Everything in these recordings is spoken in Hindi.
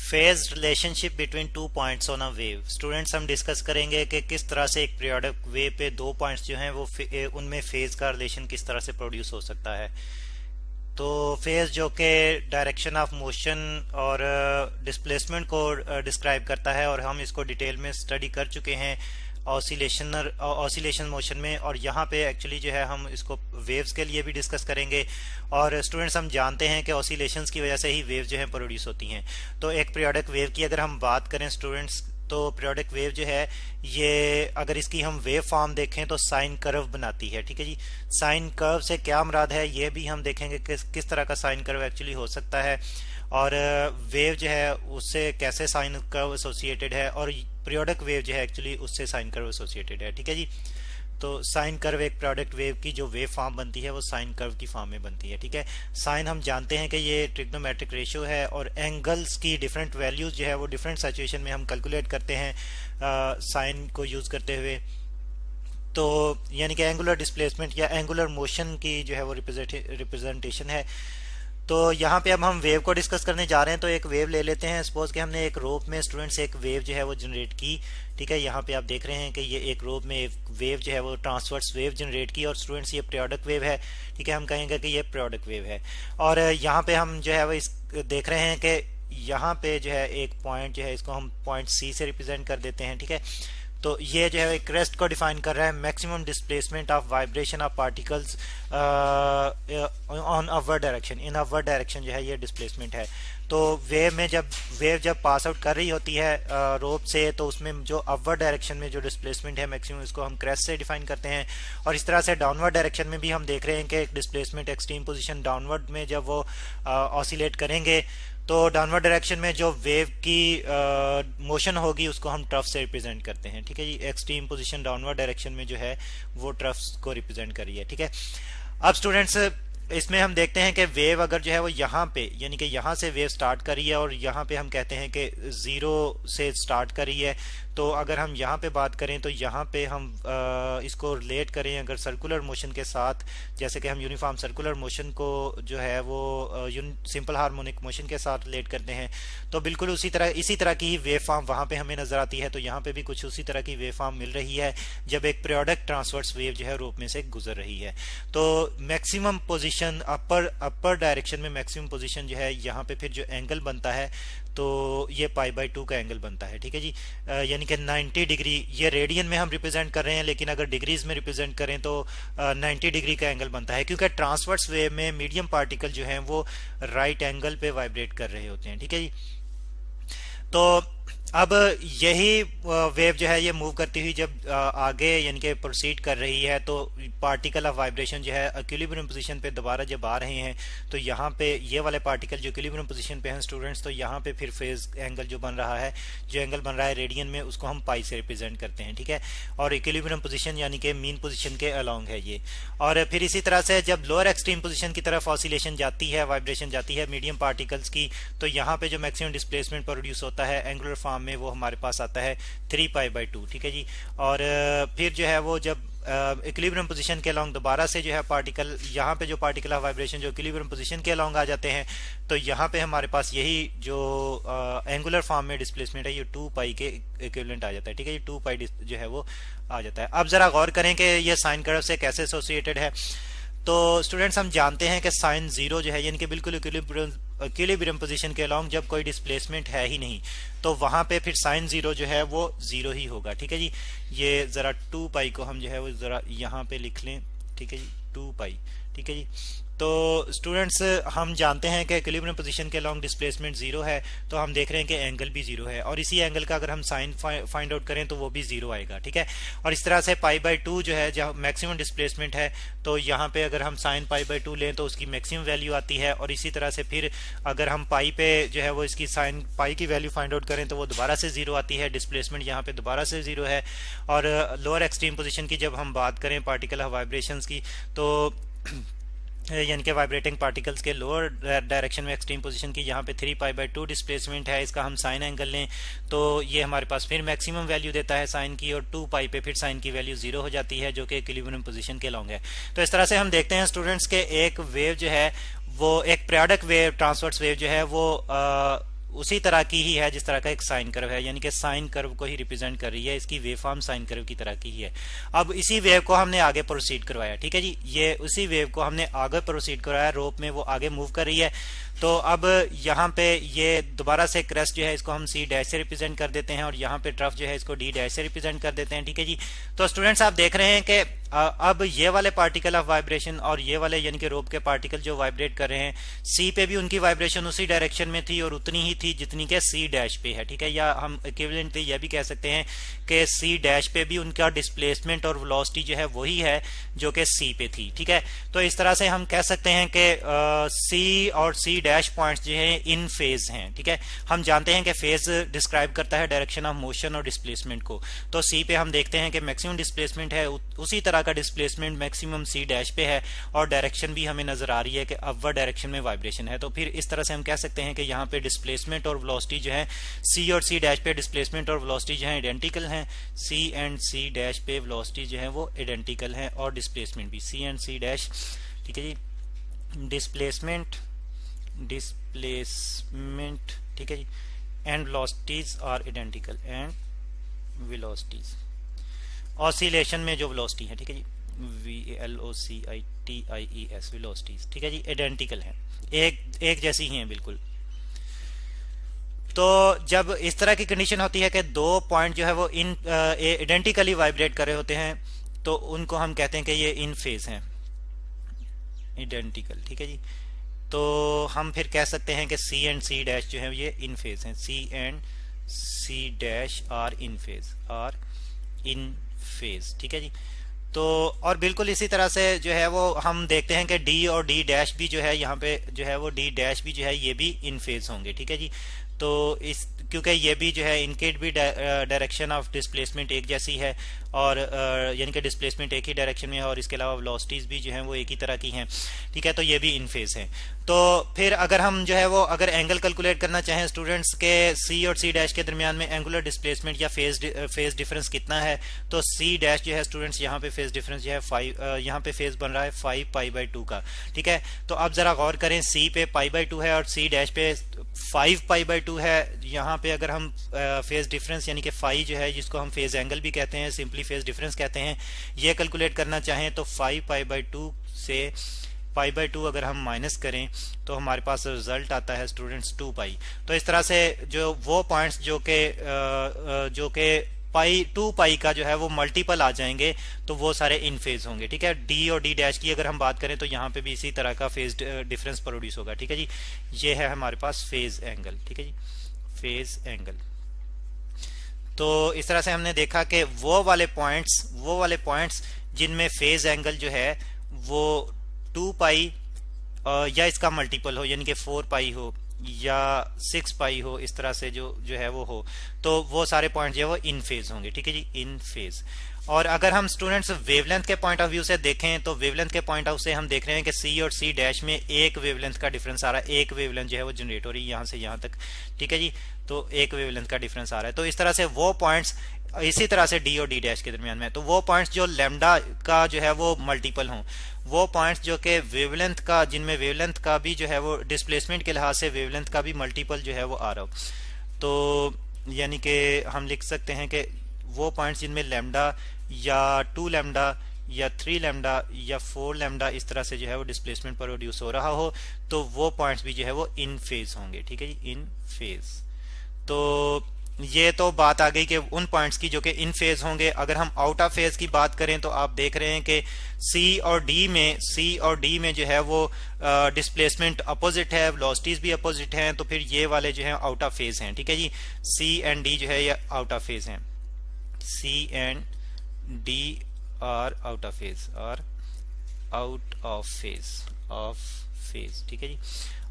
Phase relationship between two points on a wave. Students, हम डिस्कस करेंगे कि किस तरह से एक पीरियोडिक वेव पे दो पॉइंट्स जो हैं वो उनमें फेज का रिलेशन किस तरह से प्रोड्यूस हो सकता है। तो फेज जो कि डायरेक्शन ऑफ मोशन और डिस्प्लेसमेंट को डिस्क्राइब करता है, और हम इसको डिटेल में स्टडी कर चुके हैं ऑसिलेशन मोशन में, और यहाँ पे एक्चुअली जो है हम इसको वेव्स के लिए भी डिस्कस करेंगे। और स्टूडेंट्स, हम जानते हैं कि ऑसिलेशंस की वजह से ही वेव जो है प्रोड्यूस होती हैं। तो एक पीरियोडिक वेव की अगर हम बात करें स्टूडेंट्स, तो पीरियोडिक वेव जो है ये अगर इसकी हम वेव फॉर्म देखें तो साइन कर्व बनाती है। ठीक है जी, साइन कर्व से क्या मुराद है ये भी हम देखेंगे किस तरह का साइन कर्व एक्चुअली हो सकता है, और वेव जो है उससे कैसे साइन कर्व एसोसिएटेड है, और पीरियोडिक वेव जो है एक्चुअली उससे साइन कर्व एसोसिएटेड है। ठीक है जी, तो साइन कर्व एक पीरियोडिक वेव की जो वेव फॉर्म बनती है वो साइन कर्व की फॉर्म में बनती है। ठीक है, साइन हम जानते हैं कि ये ट्रिग्नोमेट्रिक रेशियो है, और एंगल्स की डिफरेंट वैल्यूज जो है वो डिफरेंट सिचुएशन में हम कैलकुलेट करते हैं साइन को यूज करते हुए। तो यानी कि एंगुलर डिस्प्लेसमेंट या एंगुलर मोशन की जो है वो रिप्रेजेंटेशन है। तो यहाँ पे अब हम वेव को डिस्कस करने जा रहे हैं। तो एक वेव ले लेते हैं। सपोज कि हमने एक रोप में स्टूडेंट्स एक वेव जो है वो जनरेट की। ठीक है, यहाँ पे आप देख रहे हैं कि ये एक रोप में एक वेव जो है वो ट्रांसवर्स वेव जनरेट की, और स्टूडेंट्स ये पीरियोडिक वेव है। ठीक है, हम कहेंगे कि ये पीरियोडिक वेव है। और यहाँ पे हम जो है वो इस देख रहे हैं कि यहाँ पे जो है एक पॉइंट जो है इसको हम पॉइंट सी से रिप्रेजेंट कर देते हैं। ठीक है, तो ये जो है एक क्रेस्ट को डिफाइन कर रहा है, maximum displacement of vibration of particles on upward direction, in upward direction जो है ये डिस्प्लेसमेंट है। तो वेव जब पास आउट कर रही होती है रोप से, तो उसमें जो अपवर्ड डायरेक्शन में जो डिस्प्लेसमेंट है मैक्सिमम, इसको हम क्रेस्ट से डिफाइन करते हैं। और इस तरह से डाउनवर्ड डायरेक्शन में भी हम देख रहे हैं कि डिस्प्लेसमेंट एक्सट्रीम पोजीशन डाउनवर्ड में जब वो ऑसिलेट करेंगे, तो डाउनवर्ड डायरेक्शन में जो वेव की मोशन होगी उसको हम ट्रफ से रिप्रेजेंट करते हैं। ठीक है जी, एक्सट्रीम पोजीशन डाउनवर्ड डायरेक्शन में जो है वो ट्रफ्स को रिप्रेजेंट कर रही है। ठीक है, अब स्टूडेंट्स इसमें हम देखते हैं कि वेव अगर जो है वो यहाँ पे, यानी कि यहाँ से वेव स्टार्ट कर रही है, और यहाँ पे हम कहते हैं कि जीरो से स्टार्ट कर रही है। तो अगर हम यहाँ पे बात करें तो यहाँ पे हम इसको रिलेट करें अगर सर्कुलर मोशन के साथ, जैसे कि हम यूनिफॉर्म सर्कुलर मोशन को जो है वो सिंपल हार्मोनिक मोशन के साथ रिलेट करते हैं, तो बिल्कुल इसी तरह की ही वेव फॉर्म वहाँ पे हमें नजर आती है। तो यहाँ पे भी कुछ उसी तरह की वेव फॉर्म मिल रही है जब एक पीरियोडिक ट्रांसवर्स वेव जो है रोप में से गुजर रही है। तो मैक्सिमम पोजिशन अपर डायरेक्शन में मैक्सिमम पोजिशन जो है यहाँ पे फिर जो एंगल बनता है तो ये π/2 का एंगल बनता है। ठीक है जी, यानी कि 90 डिग्री, ये रेडियन में हम रिप्रेजेंट कर रहे हैं, लेकिन अगर डिग्रीज में रिप्रेजेंट करें तो 90 डिग्री का एंगल बनता है, क्योंकि ट्रांसवर्स वेव में मीडियम पार्टिकल जो हैं वो राइट एंगल पे वाइब्रेट कर रहे होते हैं। ठीक है जी, तो अब यही वेव जो है ये मूव करती हुई जब आगे यानी कि प्रोसीड कर रही है, तो पार्टिकल ऑफ वाइब्रेशन जो है इक्विलिब्रियम पोजीशन पे दोबारा जब आ रहे हैं, तो यहाँ पे ये वाले पार्टिकल जो इक्विलिब्रियम पोजीशन पे हैं स्टूडेंट्स, तो यहाँ पे फिर फेज एंगल जो बन रहा है, जो एंगल बन रहा है रेडियन में, उसको हम पाई से रिप्रेजेंट करते हैं। ठीक है, और इक्विलिब्रियम पोजीशन यानी कि मीन पोजीशन के अलोंग है ये। और फिर इसी तरह से जब लोअर एक्सट्रीम पोजीशन की तरफ ऑसिलेशन जाती है, वाइब्रेशन जाती है मीडियम पार्टिकल्स की, तो यहाँ पे जो मैक्सिमम डिस्प्लेसमेंट प्रोड्यूस होता है एंगुलर फॉर्म में, वो हमारे पास आता है 3π/2। ठीक है जी, और फिर जो है वो जब इक्विलिब्रियम पोजीशन के अलोंग दोबारा से जो है पार्टिकल, यहाँ पे जो पार्टिकल ऑफ वाइब्रेशन जो इक्विलिब्रियम पोजीशन के अलोंग आ जाते हैं, तो यहाँ पे हमारे पास यही जो एंगुलर फॉर्म में डिस्प्लेसमेंट है ये 2π के इक्विवेलेंट आ जाता है। ठीक है, ये 2π जो है वो आ जाता है। अब जरा गौर करें कि ये साइन कर्व से कैसे एसोसिएटेड है। तो स्टूडेंट्स, हम जानते हैं कि साइन जीरो जो है यानी कि बिल्कुल इक्विलिब्रियम पोजीशन के अलोंग जब कोई डिस्प्लेसमेंट है ही नहीं, तो वहां पे फिर साइन जीरो जो है वो जीरो ही होगा। ठीक है जी, ये जरा 2π को हम जो है वो जरा यहाँ पे लिख लें। ठीक है जी, 2π। ठीक है जी, तो स्टूडेंट्स हम जानते हैं कि इक्विलिब्रियम पोजीशन के अलोंग डिस्प्लेसमेंट जीरो है, तो हम देख रहे हैं कि एंगल भी जीरो है, और इसी एंगल का अगर हम साइन फाइंड आउट करें तो वो भी जीरो आएगा। ठीक है, और इस तरह से π/2 जो है जहाँ मैक्सिमम डिस्प्लेसमेंट है, तो यहाँ पे अगर हम साइन π/2 लें तो उसकी मैक्सिमम वैल्यू आती है, और इसी तरह से फिर अगर हम पाई पे जो है वो इसकी साइन पाई की वैल्यू फाइंड आउट करें तो वो दोबारा से जीरो आती है, डिस्प्लेसमेंट यहाँ पे दोबारा से जीरो है। और लोअर एक्सट्रीम पोजीशन की जब हम बात करें पार्टिकल ऑफ वाइब्रेशंस की, तो यानी कि वाइब्रेटिंग पार्टिकल्स के लोअर डायरेक्शन में एक्सट्रीम पोजीशन की यहाँ पे 3π/2 डिस्प्लेसमेंट है, इसका हम साइन एंगल लें तो ये हमारे पास फिर मैक्सिमम वैल्यू देता है साइन की, और 2π पे फिर साइन की वैल्यू जीरो हो जाती है जो कि इक्विलिब्रियम पोजीशन के लॉन्ग है। तो इस तरह से हम देखते हैं स्टूडेंट्स के एक वेव जो है वो एक पीरियोडिक वेव ट्रांसवर्स वेव जो है वो उसी तरह की ही है जिस तरह का एक साइन कर्व है, यानी कि साइन कर्व को ही रिप्रेजेंट कर रही है, इसकी वेव फॉर्म साइन कर्व की तरह की ही है। अब इसी वेव को हमने आगे प्रोसीड करवाया, ठीक है जी, ये उसी वेव को हमने आगे प्रोसीड करवाया, रोप में वो आगे मूव कर रही है। तो अब यहाँ पे ये दोबारा से क्रेस्ट जो है इसको हम सी डैश से रिप्रेजेंट कर देते हैं और यहाँ पे ट्रफ जो है इसको डी डैश से रिप्रेजेंट कर देते हैं, ठीक है जी। तो स्टूडेंट्स आप देख रहे हैं कि अब ये वाले पार्टिकल ऑफ वाइब्रेशन और ये वाले यानी कि रोप के पार्टिकल जो वाइब्रेट कर रहे हैं, सी पे भी उनकी वाइब्रेशन उसी डायरेक्शन में थी और उतनी ही थी जितनी के सी डैश पे है, ठीक है। या हम इक्विवेलेंटली यह भी कह सकते हैं कि सी डैश पे भी उनका डिस्प्लेसमेंट और वेलोसिटी जो है वही है जो कि सी पे थी, ठीक है। तो इस तरह से हम कह सकते हैं कि सी और सी डैश पॉइंट्स जो है इन फेज हैं, ठीक है। हम जानते हैं कि फेज डिस्क्राइब करता है डायरेक्शन ऑफ मोशन और डिस्प्लेसमेंट को। तो सी पे हम देखते हैं कि मैक्सिमम डिस्प्लेसमेंट है, उसी तरह का डिस्प्लेसमेंट मैक्सिमम सी डैश पे है और डायरेक्शन भी हमें नजर आ रही है कि अपवर्ड डायरेक्शन में वाइब्रेशन है। तो फिर इस तरह से हम कह सकते हैं कि यहाँ पे डिस्प्लेसमेंट और वेलोसिटी जो है सी और सी डैश पे डिस्प्लेसमेंट और वेलोसिटी जो है आइडेंटिकल हैं, सी एंड सी डैश पे वेलोसिटी जो है वो आइडेंटिकल है और डिस्प्लेसमेंट भी सी एंड सी डैश, ठीक है जी। डिस्प्लेसमेंट ठीक है जी, and velocities are identical and velocities oscillation में जो वेलोसिटी है, ठीक है जी, VELOCITIES वेलोसिटीज, ठीक है जी, आइडेंटिकल है, एक जैसी ही है बिल्कुल। तो जब इस तरह की कंडीशन होती है कि दो पॉइंट जो है वो इन आइडेंटिकली वाइब्रेट कर रहे होते हैं तो उनको हम कहते हैं कि ये इन फेज हैं, आइडेंटिकल, ठीक है जी। तो हम फिर कह सकते हैं कि सी एंड सी डैश जो है ये इन फेज हैं, C and C dash are in phase, ठीक है जी। तो और बिल्कुल इसी तरह से जो है वो हम देखते हैं कि डी और डी डैश भी जो है यहाँ पे जो है वो डी डैश भी जो है ये भी इन फेज होंगे, ठीक है जी। तो इस क्योंकि ये भी जो है इनके भी डायरेक्शन ऑफ डिस्प्लेसमेंट एक जैसी है और यानी कि डिस्प्लेसमेंट एक ही डायरेक्शन में है और इसके अलावा वेलोसिटीज भी जो है वो एक ही तरह की हैं, ठीक है। तो ये भी इन फेज हैं। तो फिर अगर हम जो है वो अगर एंगल कैलकुलेट करना चाहें स्टूडेंट्स के सी और सी डैश के दरमियान में एंगुलर डिस्प्लेसमेंट या फेज डिफरेंस कितना है, तो सी डैश जो है स्टूडेंट्स यहाँ पे फेज डिफरेंस जो है 5 यहाँ पे फेज बन रहा है 5 पाई/2 का, ठीक है। तो अब जरा गौर करें, सी पे पाई/2 है और सी डैश पे 5 पाई/2 है। यहाँ पे अगर हम फेज डिफरेंस यानी कि फाई जो है जिसको हम फेज एंगल भी कहते हैं, सिंपली फेज डिफरेंस कहते हैं, ये कैलकुलेट करना चाहें तो 5 पाई/2 से पाई/2 अगर हम माइनस करें तो हमारे पास रिजल्ट आता है स्टूडेंट्स 2 पाई। तो इस तरह से जो वो पॉइंट्स जो के पाई 2 पाई का जो है वो मल्टीपल आ जाएंगे तो वो सारे इन फेज होंगे, ठीक है। डी और डी डैश की अगर हम बात करें तो यहाँ पे भी इसी तरह का फेज डिफरेंस प्रोड्यूस होगा, ठीक है जी। ये है हमारे पास फेज एंगल, ठीक है जी, फेज एंगल। तो इस तरह से हमने देखा कि वो वाले पॉइंट्स जिनमें फेज एंगल जो है वो 2 पाई या इसका मल्टीपल हो यानी कि 4 पाई हो या 6 पाई हो, इस तरह से जो है वो हो, तो वो सारे पॉइंट जो है वो इन फेज होंगे, ठीक है जी, इन फेज। और अगर हम स्टूडेंट्स वेवलेंथ के पॉइंट ऑफ व्यू से देखें तो वेवलेंथ के पॉइंट ऑफ से हम देख रहे हैं कि सी और सी डैश में एक वेवलेंथ का डिफरेंस आ रहा है, एक वेवलेंथ जो है वो जनरेट हो रही है यहाँ से यहाँ तक, ठीक है जी। तो एक वेवलेंथ का डिफरेंस आ रहा है। तो इस तरह से वो पॉइंट्स इसी तरह से डी और डी डैश के दरमियान में, तो वो पॉइंट्स जो लैम्डा का जो है वो मल्टीपल हों, वो पॉइंट्स जो कि वेवलेंथ का, जिनमें वेवलेंथ का भी जो है वो डिस्प्लेसमेंट के लिहाज से वेवलेंथ का भी मल्टीपल जो है वो आ रहा हो, तो यानी कि हम लिख सकते हैं कि वो पॉइंट्स जिनमें लैम्डा या 2 लैम्डा या 3 लैम्डा या 4 लैम्डा इस तरह से जो है वो डिस्प्लेसमेंट प्रोड्यूस हो रहा हो, तो वो पॉइंट्स भी जो है वो इन फेज होंगे, ठीक है जी, इन फेज। तो ये तो बात आ गई कि उन पॉइंट्स की जो कि इन फेज होंगे। अगर हम आउट ऑफ फेज की बात करें तो आप देख रहे हैं कि सी और डी में जो है वो डिस्प्लेसमेंट अपोजिट है, वेलोसिटीज भी अपोजिट हैं, तो फिर ये वाले जो है आउट ऑफ फेज हैं, ठीक है जी। सी एंड डी जो है ये आउट ऑफ फेज हैं, C and D are out of phase, ठीक है जी।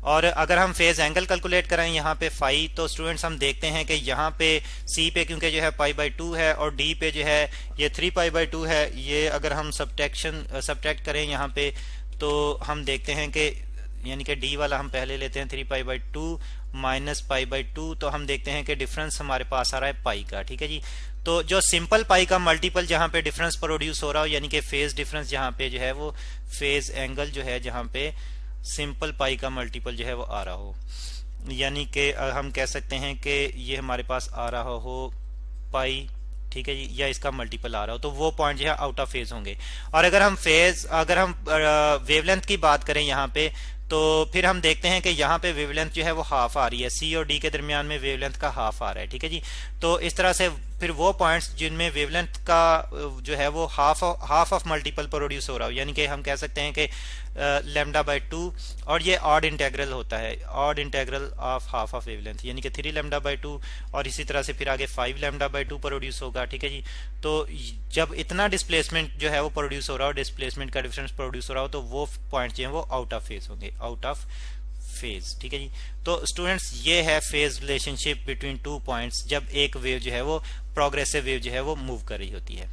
और अगर हम फेज एंगल कैलकुलेट करें यहाँ पे फाई, तो स्टूडेंट्स हम देखते हैं कि यहाँ पे सी पे क्योंकि जो है पाई/2 है और डी पे जो है ये 3 पाई/2 है, ये अगर हम सब्ट्रैक्ट करें यहाँ पे तो हम देखते हैं कि यानी कि डी वाला हम पहले लेते हैं 3 पाई/2 माइनस पाई/2, तो हम देखते हैं कि डिफरेंस हमारे पास आ रहा है पाई का, ठीक है जी। तो जो सिंपल पाई का मल्टीपल जहाँ पे डिफरेंस प्रोड्यूस हो रहा हो यानी कि फेज डिफरेंस जहाँ पे जो है वो फेज एंगल जो है जहाँ पे सिंपल पाई का मल्टीपल जो है वो आ रहा हो, यानी कि हम कह सकते हैं कि ये हमारे पास आ रहा हो पाई, ठीक है जी, या इसका मल्टीपल आ रहा हो, तो वो पॉइंट जो है आउट ऑफ फेज होंगे। और अगर हम वेवलेंथ की बात करें यहाँ पे, तो फिर हम देखते हैं कि यहाँ पे वेवलेंथ जो है वो हाफ आ रही है, सी और डी के दरमियान में वेवलेंथ का हाफ आ रहा है, ठीक है जी। तो इस तरह से फिर वो पॉइंट्स जिनमें वेवलेंथ का जो है वो हाफ ऑफ मल्टीपल प्रोड्यूस हो रहा हो, यानी कि हम कह सकते हैं कि λ/2, और ये ऑड इंटेग्रल होता है, odd integral of half of wavelength, यानी कि 3λ/2, और इसी तरह से फिर आगे 5λ/2 प्रोड्यूस होगा, ठीक है जी। तो जब इतना डिस्प्लेसमेंट जो है वो प्रोड्यूस हो रहा हो, डिस्प्लेसमेंट का डिफरेंस प्रोड्यूस हो रहा हो, तो वो पॉइंट जो है वो आउट ऑफ फेज होंगे, आउट ऑफ फेज, ठीक है जी। तो स्टूडेंट्स ये है phase relationship between two points, जब एक वेव जो है वो प्रोग्रेसिव वेव जो है वो मूव कर रही होती है।